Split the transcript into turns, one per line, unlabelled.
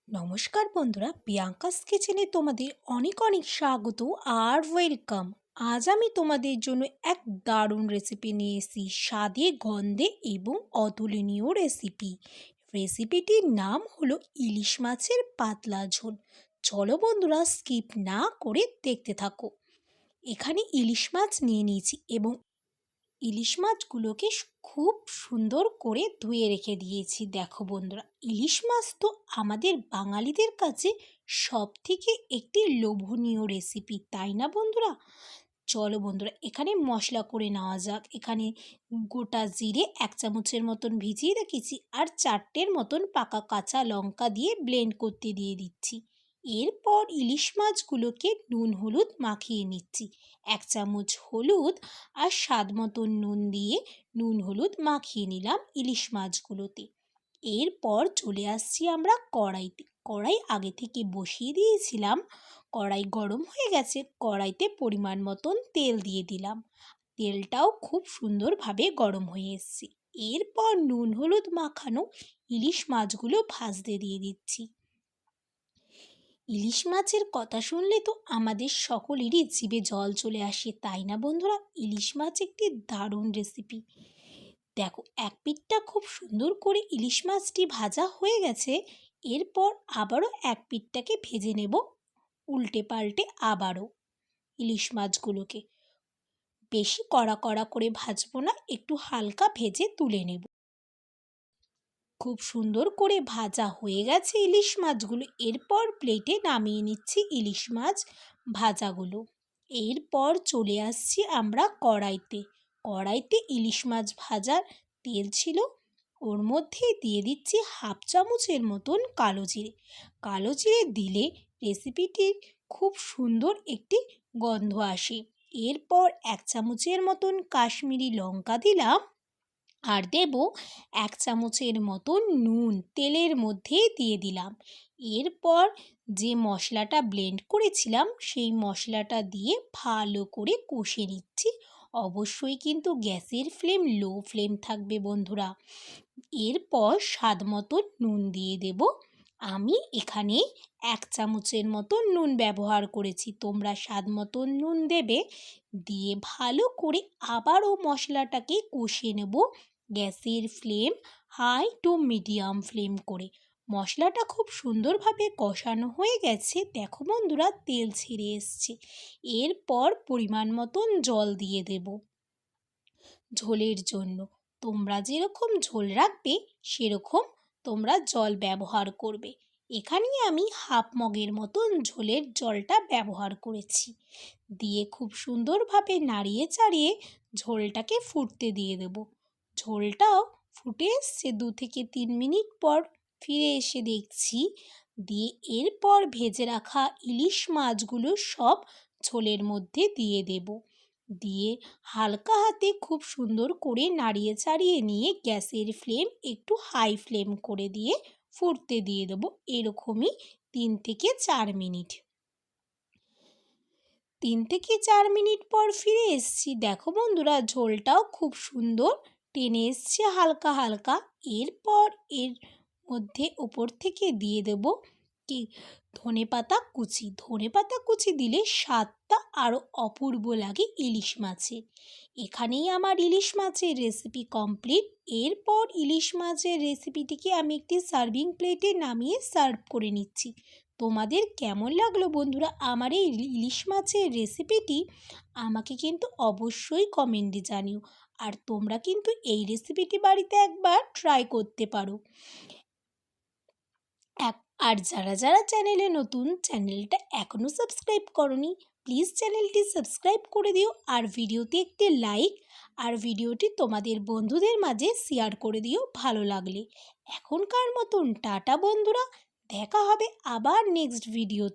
নমস্কার বন্ধুরা, প্রিয়াঙ্কাস কিচেনে তোমাদের অনেক অনেক স্বাগত আর ওয়েলকাম। আজ আমি তোমাদের জন্য এক দারুণ রেসিপি নিয়ে এসেছি, স্বাদে গন্ধে এবং অতুলনীয় রেসিপি। রেসিপিটির নাম হলো ইলিশ মাছের পাতলা ঝোল। চলো বন্ধুরা, স্কিপ না করে দেখতে থাকো। এখানে ইলিশ মাছ নিয়ে নিয়েছি এবং ইলিশ মাছগুলোকে খুব সুন্দর করে ধুয়ে রেখে দিয়েছি। দেখো বন্ধুরা, ইলিশ মাছ তো আমাদের বাঙালিদের কাছে সব থেকে একটি লোভনীয় রেসিপি, তাই না বন্ধুরা? চলো বন্ধুরা, এখানে মশলা করে নেওয়া যাক। এখানে গোটা জিরে 1 চামচের মতন ভিজিয়ে রেখেছি আর 4টের মতন পাকা কাঁচা লঙ্কা দিয়ে ব্লেন্ড করতে দিয়ে দিচ্ছি। এরপর ইলিশ মাছগুলোকে নুন হলুদ মাখিয়ে নিচ্ছি। 1 চামচ হলুদ আর স্বাদ মতন নুন দিয়ে নুন হলুদ মাখিয়ে নিলাম ইলিশ মাছগুলোতে। এরপর চলে আসছি আমরা কড়াইতে। কড়াই আগে থেকে বসিয়ে দিয়েছিলাম। কড়াই গরম হয়ে গেছে, কড়াইতে পরিমাণ মতন তেল দিয়ে দিলাম। তেলটাও খুব সুন্দরভাবে গরম হয়ে এসছে। এরপর নুন হলুদ মাখানো ইলিশ মাছগুলো ভাজতে দিয়ে দিচ্ছি। ইলিশ মাছের কথা শুনলে তো আমাদের সকলেরই জিভে জল চলে আসে, তাই না বন্ধুরা? ইলিশ মাছ একটি দারুণ রেসিপি। দেখো, এক পিঠটা খুব সুন্দর করে ইলিশ মাছটি ভাজা হয়ে গেছে। এরপর আবারও এক পিঠটাকে ভেজে নেব, উল্টে পাল্টে আবারও ইলিশ মাছগুলোকে বেশি কড়া কড়া করে ভাজবো না, একটু হালকা ভেজে তুলে নেব। খুব সুন্দর করে ভাজা হয়ে গেছে ইলিশ মাছগুলো। এরপর প্লেটে নামিয়ে নিচ্ছি ইলিশ মাছ ভাজাগুলো। এরপর চলে আসছি আমরা কড়াইতে। কড়াইতে ইলিশ মাছ ভাজার তেল ছিল, ওর মধ্যে দিয়ে দিচ্ছি 1/2 চামচের মতন কালো জিরে। কালো জিরে দিলে রেসিপিটির খুব সুন্দর একটি গন্ধ আসে। এরপর 1 চামচের মতন কাশ্মীরি লঙ্কা দিলাম আর দেব 1 চামচের মতন নুন তেলের মধ্যে দিয়ে দিলাম। এরপর যে মশলাটা ব্লেন্ড করেছিলাম সেই মশলাটা দিয়ে ভালো করে কষে নিচ্ছি। অবশ্যই কিন্তু গ্যাসের ফ্লেম লো ফ্লেম থাকবে বন্ধুরা। এরপর স্বাদ মতন নুন দিয়ে দেব। আমি এখানে 1 চামচের মতন নুন ব্যবহার করেছি, তোমরা স্বাদ মতন নুন দেবে। দিয়ে ভালো করে আবারও মশলাটাকে কষিয়ে নেব গ্যাসের flame high to medium flame করে। মশলাটা খুব সুন্দরভাবে কষানো হয়ে গেছে। দেখো বন্ধুরা, তেল ছেড়ে এসছে। এরপর পরিমাণ মতন জল দিয়ে দেব ঝোলের জন্য। তোমরা যেরকম ঝোল রাখবে সেরকম তোমরা জল ব্যবহার করবে। এখানে আমি 1/2 মগের মতন ঝোলের জলটা ব্যবহার করেছি। দিয়ে খুব সুন্দরভাবে নাড়িয়ে চাড়িয়ে ঝোলটাকে ফুটতে দিয়ে দেব। ঝোলটাও ফুটে এসছে, 2 থেকে 3 মিনিট পর ফিরে এসে দেখছি। দিয়ে এরপর ভেজে রাখা ইলিশ মাছগুলো সব ঝোলের মধ্যে দিয়ে দেব। দিয়ে হালকা হাতে খুব সুন্দর করে নাড়িয়ে চাড়িয়ে নিয়ে গ্যাসের ফ্লেম একটু হাই ফ্লেম করে দিয়ে ফুটতে দিয়ে দেবো এরকমই 3 থেকে 4 মিনিট। 3 থেকে 4 মিনিট পর ফিরে এসেছি। দেখো বন্ধুরা, ঝোলটাও খুব সুন্দর টেনে এসছে হালকা হালকা। এরপর এর মধ্যে ওপর থেকে দিয়ে দেব কি ধনেপাতা কুচি। ধনেপাতা কুচি দিলে স্বাদটা আরও অপূর্ব লাগে ইলিশ মাছের। এখানেই আমার ইলিশ মাছের রেসিপি কমপ্লিট। এরপর ইলিশ মাছের রেসিপিটিকে আমি একটি সার্ভিং প্লেটে নামিয়ে সার্ভ করে নিচ্ছি। তোমাদের কেমন লাগলো বন্ধুরা আমার এই ইলিশ মাছের রেসিপিটি? আমাকে কিন্তু অবশ্যই কমেন্টে জানিও। আর তোমরা কিন্তু এই রেসিপিটি বাড়িতে একবার ট্রাই করতে পারো। আর যারা যারা চ্যানেলে নতুন, চ্যানেলটা এখনও সাবস্ক্রাইব করনি, প্লিজ চ্যানেলটি সাবস্ক্রাইব করে দিও। আর ভিডিওতে একটি লাইক আর ভিডিওটি তোমাদের বন্ধুদের মাঝে শেয়ার করে দিও ভালো লাগলে। এখনকার মতন টাটা বন্ধুরা, দেখা হবে আবার নেক্সট ভিডিও।